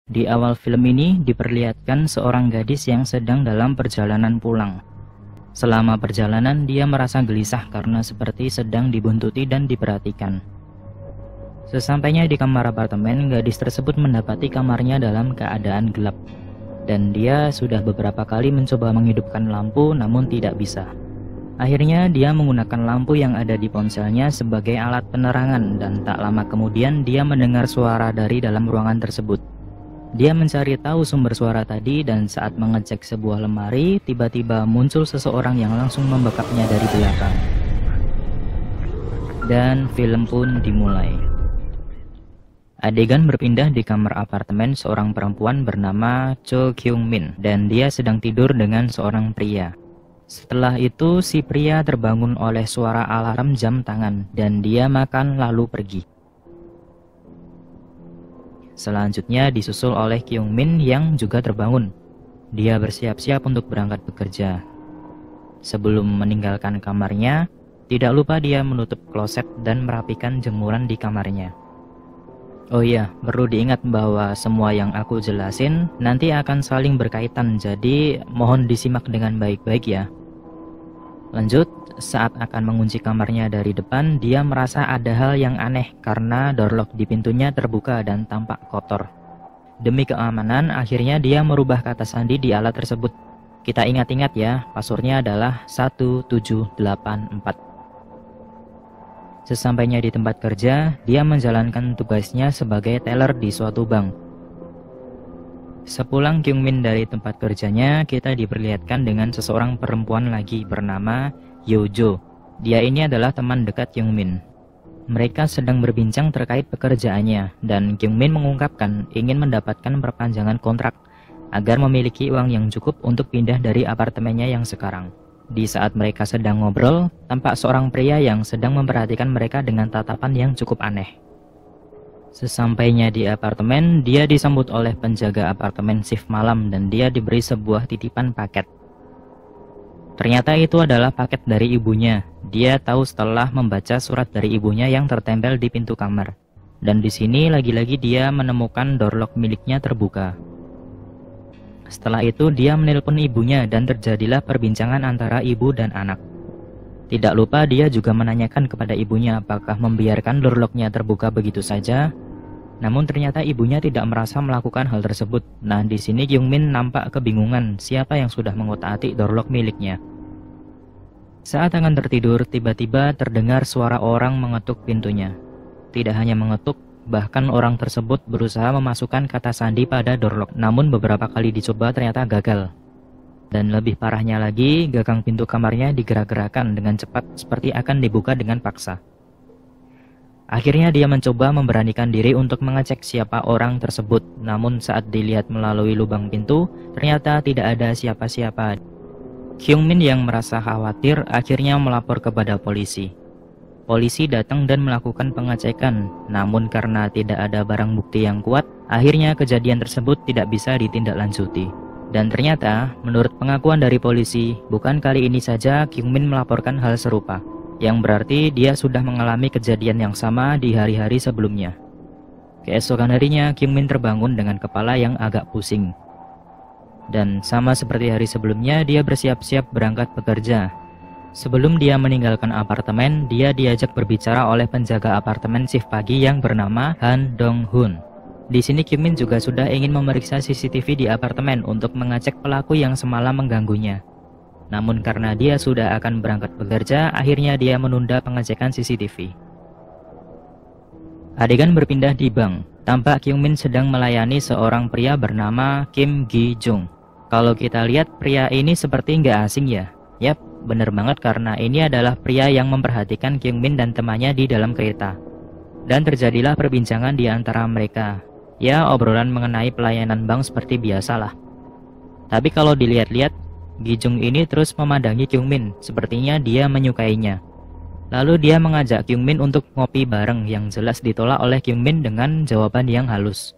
Di awal film ini diperlihatkan seorang gadis yang sedang dalam perjalanan pulang. Selama perjalanan dia merasa gelisah karena seperti sedang dibuntuti dan diperhatikan. Sesampainya di kamar apartemen, gadis tersebut mendapati kamarnya dalam keadaan gelap. Dan dia sudah beberapa kali mencoba menghidupkan lampu namun tidak bisa. Akhirnya dia menggunakan lampu yang ada di ponselnya sebagai alat penerangan dan tak lama kemudian dia mendengar suara dari dalam ruangan tersebut. Dia mencari tahu sumber suara tadi dan saat mengecek sebuah lemari, tiba-tiba muncul seseorang yang langsung membekapnya dari belakang. Dan film pun dimulai. Adegan berpindah di kamar apartemen seorang perempuan bernama Cho Kyung Min dan dia sedang tidur dengan seorang pria. Setelah itu si pria terbangun oleh suara alarm jam tangan dan dia makan lalu pergi. Selanjutnya disusul oleh Kyung Min yang juga terbangun. Dia bersiap-siap untuk berangkat bekerja. Sebelum meninggalkan kamarnya, tidak lupa dia menutup kloset dan merapikan jemuran di kamarnya. Oh iya, perlu diingat bahwa semua yang aku jelasin nanti akan saling berkaitan, jadi mohon disimak dengan baik-baik ya. Lanjut, saat akan mengunci kamarnya dari depan, dia merasa ada hal yang aneh karena door lock di pintunya terbuka dan tampak kotor. Demi keamanan, akhirnya dia merubah kata sandi di alat tersebut. Kita ingat-ingat ya, passwordnya adalah 1784. Sesampainya di tempat kerja, dia menjalankan tugasnya sebagai teller di suatu bank. Sepulang Kyung Min dari tempat kerjanya, kita diperlihatkan dengan seseorang perempuan lagi bernama Yojo. Dia ini adalah teman dekat Kyung Min. Mereka sedang berbincang terkait pekerjaannya, dan Kyung Min mengungkapkan ingin mendapatkan perpanjangan kontrak agar memiliki uang yang cukup untuk pindah dari apartemennya yang sekarang. Di saat mereka sedang ngobrol, tampak seorang pria yang sedang memperhatikan mereka dengan tatapan yang cukup aneh. Sesampainya di apartemen, dia disambut oleh penjaga apartemen shift malam dan dia diberi sebuah titipan paket. Ternyata itu adalah paket dari ibunya. Dia tahu setelah membaca surat dari ibunya yang tertempel di pintu kamar. Dan di sini lagi-lagi dia menemukan door lock miliknya terbuka. Setelah itu dia menelpon ibunya dan terjadilah perbincangan antara ibu dan anak. Tidak lupa dia juga menanyakan kepada ibunya apakah membiarkan door lock-nya terbuka begitu saja. Namun ternyata ibunya tidak merasa melakukan hal tersebut. Nah, di sini Kyung Min nampak kebingungan siapa yang sudah mengotak-atik door lock miliknya. Saat akan tertidur, tiba-tiba terdengar suara orang mengetuk pintunya. Tidak hanya mengetuk, bahkan orang tersebut berusaha memasukkan kata sandi pada door lock. Namun beberapa kali dicoba ternyata gagal. Dan lebih parahnya lagi, gagang pintu kamarnya digerak-gerakan dengan cepat seperti akan dibuka dengan paksa. Akhirnya dia mencoba memberanikan diri untuk mengecek siapa orang tersebut. Namun saat dilihat melalui lubang pintu, ternyata tidak ada siapa-siapa. Kyung Min yang merasa khawatir akhirnya melapor kepada polisi. Polisi datang dan melakukan pengecekan. Namun karena tidak ada barang bukti yang kuat, akhirnya kejadian tersebut tidak bisa ditindaklanjuti. Dan ternyata, menurut pengakuan dari polisi, bukan kali ini saja Kyung Min melaporkan hal serupa. Yang berarti dia sudah mengalami kejadian yang sama di hari-hari sebelumnya. Keesokan harinya, Kyung Min terbangun dengan kepala yang agak pusing. Dan sama seperti hari sebelumnya, dia bersiap-siap berangkat bekerja. Sebelum dia meninggalkan apartemen, dia diajak berbicara oleh penjaga apartemen shift pagi yang bernama Han Dong-hun. Di sini Kyung Min juga sudah ingin memeriksa CCTV di apartemen untuk mengecek pelaku yang semalam mengganggunya. Namun karena dia sudah akan berangkat bekerja, akhirnya dia menunda pengecekan CCTV. Adegan berpindah di bank. Tampak Kyung Min sedang melayani seorang pria bernama Kim Gi-jung. Kalau kita lihat pria ini seperti nggak asing ya. Yap, bener banget karena ini adalah pria yang memperhatikan Kyung Min dan temannya di dalam kereta. Dan terjadilah perbincangan di antara mereka. Ya, obrolan mengenai pelayanan bank seperti biasalah. Tapi kalau dilihat-lihat, Gi-jung ini terus memandangi Kyung Min, sepertinya dia menyukainya. Lalu dia mengajak Kyung Min untuk ngopi bareng yang jelas ditolak oleh Kyung Min dengan jawaban yang halus.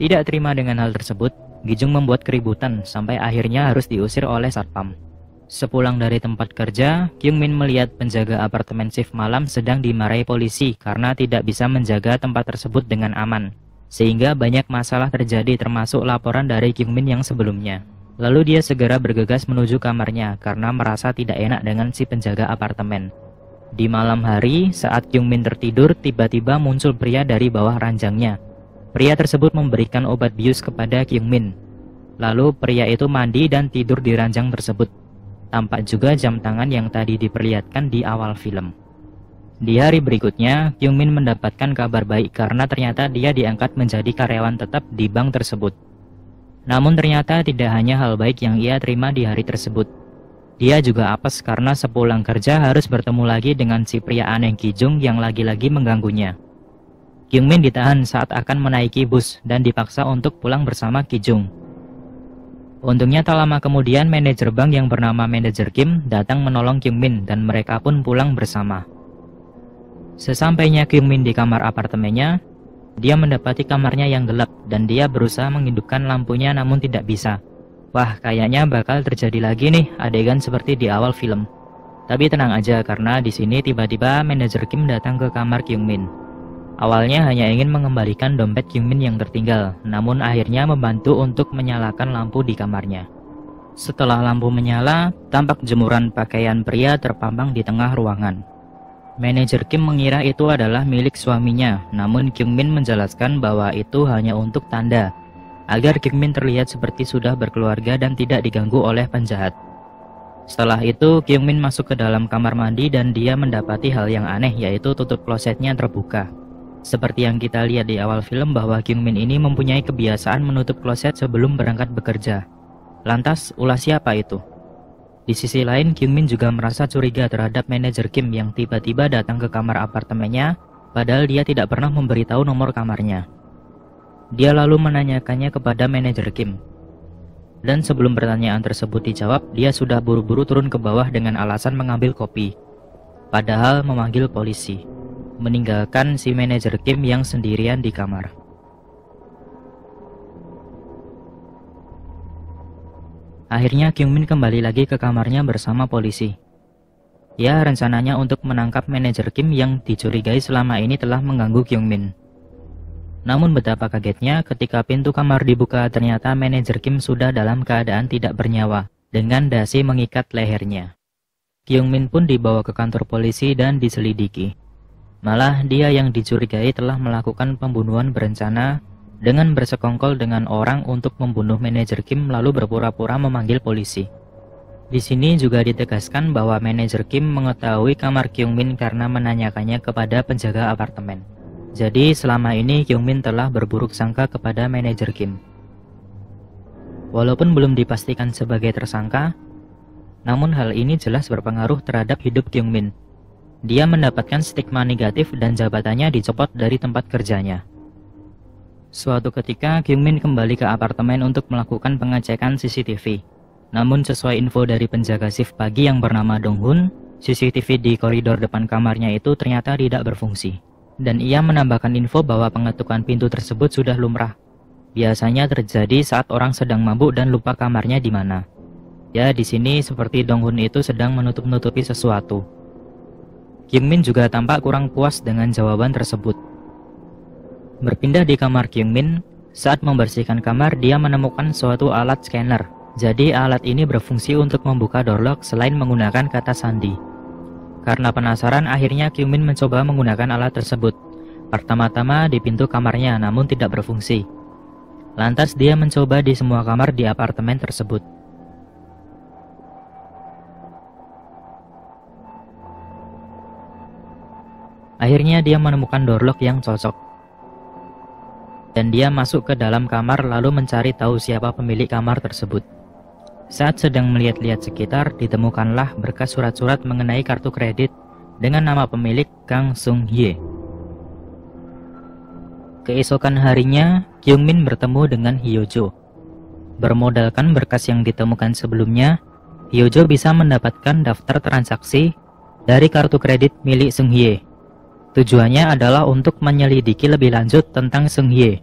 Tidak terima dengan hal tersebut, Gi-jung membuat keributan sampai akhirnya harus diusir oleh satpam. Sepulang dari tempat kerja, Kyung Min melihat penjaga apartemen shift malam sedang dimarahi polisi karena tidak bisa menjaga tempat tersebut dengan aman. sehingga banyak masalah terjadi termasuk laporan dari Kyungmin yang sebelumnya. Lalu dia segera bergegas menuju kamarnya karena merasa tidak enak dengan si penjaga apartemen. Di malam hari, saat Kyungmin tertidur, tiba-tiba muncul pria dari bawah ranjangnya. Pria tersebut memberikan obat bius kepada Kyungmin. Lalu pria itu mandi dan tidur di ranjang tersebut. Tampak juga jam tangan yang tadi diperlihatkan di awal film. Di hari berikutnya, Kyungmin mendapatkan kabar baik karena ternyata dia diangkat menjadi karyawan tetap di bank tersebut. Namun ternyata tidak hanya hal baik yang ia terima di hari tersebut. Dia juga apes karena sepulang kerja harus bertemu lagi dengan si pria aneh Kijung yang lagi-lagi mengganggunya. Kyungmin ditahan saat akan menaiki bus dan dipaksa untuk pulang bersama Kijung. Untungnya tak lama kemudian manajer bank yang bernama Manajer Kim datang menolong Kyungmin dan mereka pun pulang bersama. Sesampainya Kyungmin di kamar apartemennya, dia mendapati kamarnya yang gelap dan dia berusaha menghidupkan lampunya namun tidak bisa. Wah, kayaknya bakal terjadi lagi nih adegan seperti di awal film. Tapi tenang aja karena di sini tiba-tiba manajer Kim datang ke kamar Kyungmin. Awalnya hanya ingin mengembalikan dompet Kyungmin yang tertinggal, namun akhirnya membantu untuk menyalakan lampu di kamarnya. Setelah lampu menyala, tampak jemuran pakaian pria terpampang di tengah ruangan. Manajer Kim mengira itu adalah milik suaminya, namun Kyungmin menjelaskan bahwa itu hanya untuk tanda, agar Kyungmin terlihat seperti sudah berkeluarga dan tidak diganggu oleh penjahat. Setelah itu, Kyungmin masuk ke dalam kamar mandi dan dia mendapati hal yang aneh, yaitu tutup klosetnya terbuka. Seperti yang kita lihat di awal film bahwa Kyungmin ini mempunyai kebiasaan menutup kloset sebelum berangkat bekerja. Lantas, ulah siapa itu? Di sisi lain, Kyungmin juga merasa curiga terhadap manajer Kim yang tiba-tiba datang ke kamar apartemennya, padahal dia tidak pernah memberitahu nomor kamarnya. Dia lalu menanyakannya kepada manajer Kim. Dan sebelum pertanyaan tersebut dijawab, dia sudah buru-buru turun ke bawah dengan alasan mengambil kopi. Padahal memanggil polisi, meninggalkan si manajer Kim yang sendirian di kamar. Akhirnya Kyungmin kembali lagi ke kamarnya bersama polisi. Ya, rencananya untuk menangkap manajer Kim yang dicurigai selama ini telah mengganggu Kyungmin. Namun betapa kagetnya ketika pintu kamar dibuka ternyata manajer Kim sudah dalam keadaan tidak bernyawa, dengan dasi mengikat lehernya. Kyungmin pun dibawa ke kantor polisi dan diselidiki. Malah dia yang dicurigai telah melakukan pembunuhan berencana dengan bersekongkol dengan orang untuk membunuh manajer Kim lalu berpura-pura memanggil polisi. Di sini juga ditegaskan bahwa manajer Kim mengetahui kamar Kyungmin karena menanyakannya kepada penjaga apartemen. Jadi selama ini Kyungmin telah berburuk sangka kepada manajer Kim. Walaupun belum dipastikan sebagai tersangka, namun hal ini jelas berpengaruh terhadap hidup Kyungmin. Dia mendapatkan stigma negatif dan jabatannya dicopot dari tempat kerjanya. Suatu ketika, Kyungmin kembali ke apartemen untuk melakukan pengecekan CCTV. Namun sesuai info dari penjaga shift pagi yang bernama Dong-hun, CCTV di koridor depan kamarnya itu ternyata tidak berfungsi. Dan ia menambahkan info bahwa pengetukan pintu tersebut sudah lumrah. Biasanya terjadi saat orang sedang mabuk dan lupa kamarnya di mana. Ya, di sini seperti Dong-hun itu sedang menutup-nutupi sesuatu. Kyungmin juga tampak kurang puas dengan jawaban tersebut. Berpindah di kamar Kyungmin, saat membersihkan kamar dia menemukan suatu alat scanner. Jadi alat ini berfungsi untuk membuka door lock selain menggunakan kata sandi. Karena penasaran akhirnya Kyungmin mencoba menggunakan alat tersebut. Pertama-tama di pintu kamarnya namun tidak berfungsi. Lantas dia mencoba di semua kamar di apartemen tersebut. Akhirnya dia menemukan door lock yang cocok. Dan dia masuk ke dalam kamar lalu mencari tahu siapa pemilik kamar tersebut. Saat sedang melihat-lihat sekitar, ditemukanlah berkas surat-surat mengenai kartu kredit dengan nama pemilik Kang Sung-hye. Keesokan harinya, Kyungmin bertemu dengan Hyojo. Bermodalkan berkas yang ditemukan sebelumnya, Hyojo bisa mendapatkan daftar transaksi dari kartu kredit milik Sung-hye. Tujuannya adalah untuk menyelidiki lebih lanjut tentang Sung-hye.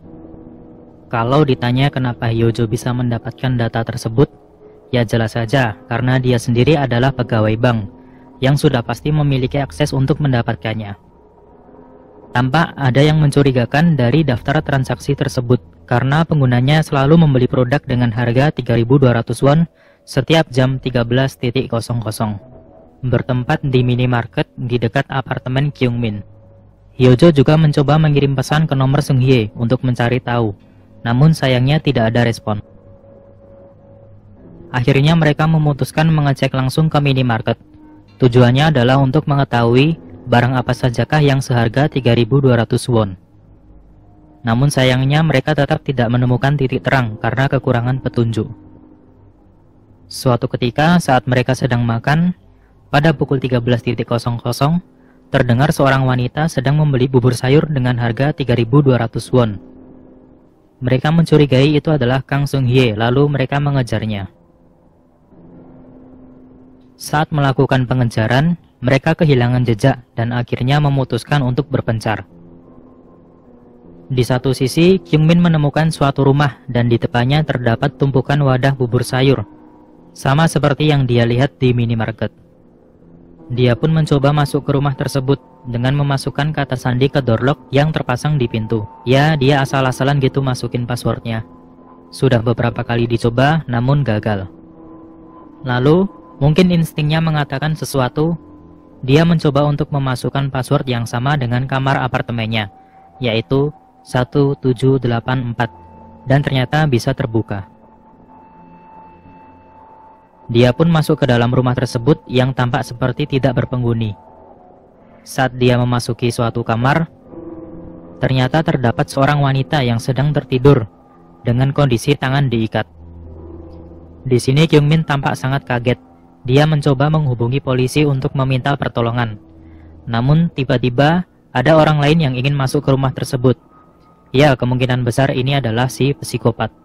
Kalau ditanya kenapa Hyojo bisa mendapatkan data tersebut, ya jelas saja karena dia sendiri adalah pegawai bank yang sudah pasti memiliki akses untuk mendapatkannya. Tampak ada yang mencurigakan dari daftar transaksi tersebut karena penggunanya selalu membeli produk dengan harga 3.200 won setiap jam 13.00. Bertempat di minimarket di dekat apartemen Kyungmin. Hyojo juga mencoba mengirim pesan ke nomor Seung Hye untuk mencari tahu, namun sayangnya tidak ada respon. Akhirnya mereka memutuskan mengecek langsung ke minimarket. Tujuannya adalah untuk mengetahui barang apa sajakah yang seharga 3.200 won. Namun sayangnya mereka tetap tidak menemukan titik terang karena kekurangan petunjuk. Suatu ketika saat mereka sedang makan, pada pukul 13.00, terdengar seorang wanita sedang membeli bubur sayur dengan harga 3.200 won. Mereka mencurigai itu adalah Kang Seung Hye, lalu mereka mengejarnya. Saat melakukan pengejaran, mereka kehilangan jejak dan akhirnya memutuskan untuk berpencar. Di satu sisi, Kyungmin menemukan suatu rumah dan di depannya terdapat tumpukan wadah bubur sayur, sama seperti yang dia lihat di minimarket. Dia pun mencoba masuk ke rumah tersebut dengan memasukkan kata sandi ke door lock yang terpasang di pintu. Ya, dia asal-asalan gitu masukin passwordnya. Sudah beberapa kali dicoba, namun gagal. Lalu, mungkin instingnya mengatakan sesuatu. Dia mencoba untuk memasukkan password yang sama dengan kamar apartemennya, yaitu 1784, dan ternyata bisa terbuka. Dia pun masuk ke dalam rumah tersebut yang tampak seperti tidak berpenghuni. Saat dia memasuki suatu kamar, ternyata terdapat seorang wanita yang sedang tertidur dengan kondisi tangan diikat. Di sini Kyungmin tampak sangat kaget. Dia mencoba menghubungi polisi untuk meminta pertolongan. Namun tiba-tiba ada orang lain yang ingin masuk ke rumah tersebut. Ya, kemungkinan besar ini adalah si psikopat.